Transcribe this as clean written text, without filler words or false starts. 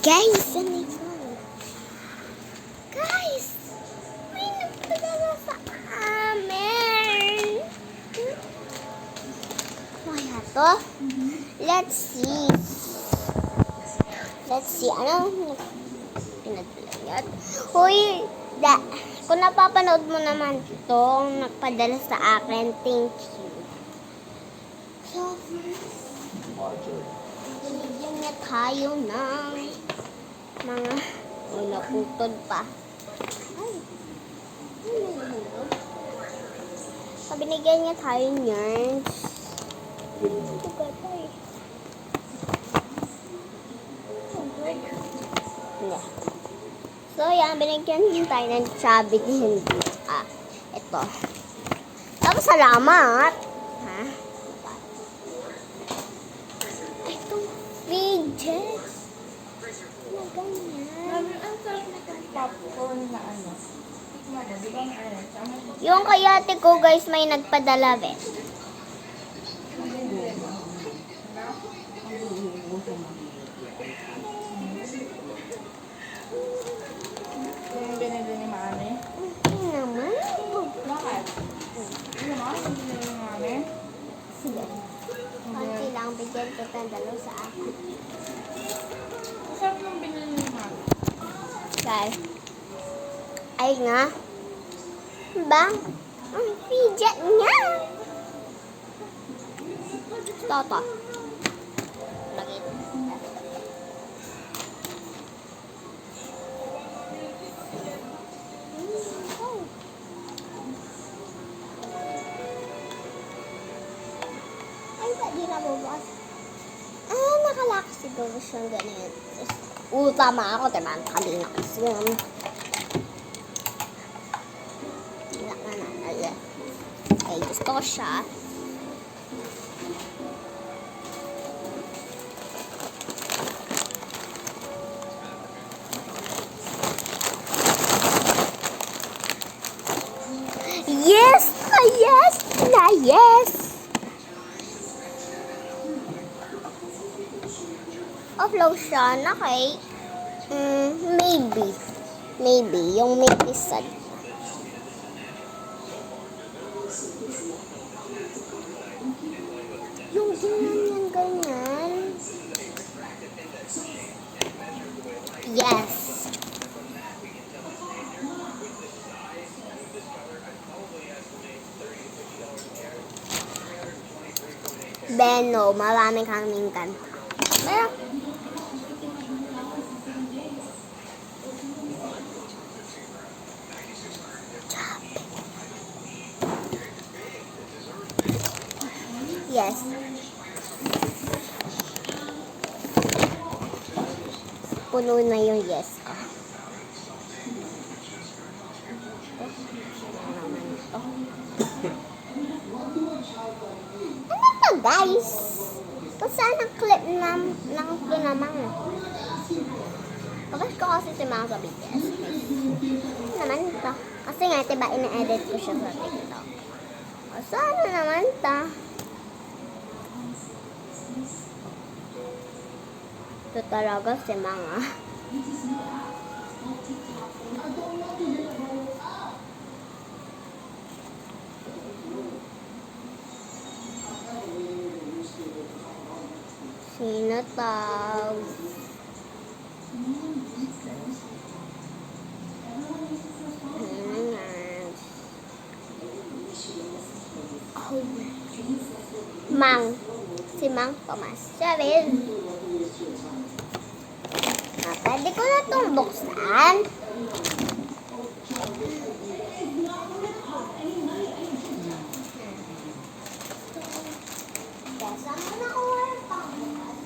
Guys, yan na ito. Guys, may nagpadala sa amin. Kaya to? Let's see. Ano? Pinadala yan. Hoy, kung napapanood mo naman ito, nagpadala sa akin, thank you. So, binigyan niya tayo ng mga naputol pa. Ay, so, binigyan niya tayo niyan. So, yan, binigyan niya tayo ng chubby hindi. Ito. Tapos, salamat. Ha? Ito, fidgets. Na ganyan. Ang sarap nitong popcorn na ano. Yung kay ate ko, guys, may nagpadala, be. Yung binili ni Mami. Ano naman? Bakit? Ano mo? Yung binili ni Mami? Sige. Konti lang, bigyan ko ng dalaw sa akin. Ang sarap yung binili ni Mami. Guys. Ay nga. Ba? Ang fidget niya. Toto. Lagi. Ay, di na bubukas. Nakalak siguro siyang ganyan. Tama ako. Diba? Kanina kasi yun. Okay, gusto ko siya. Yes! Yes! Of lotion, okay. Maybe. Yung maybe sad. Yung ganyan. Yes. Beno, marami kaming kanta. Pero, yes. Puno na yung yes ko. Ano to, guys? Kung saan ang clip ng ito naman? Bakit ko kasi si mga sa BTS? Ano naman ito? Kasi nga, diba, ina-edit ko siya sa TikTok. Saan naman ito? Ito talaga si mga. Sino tawag? Mang. Si Mang Tomas. Chavez. Pwede ko na itong buksan. Saan mo nakuha yung pangbukas?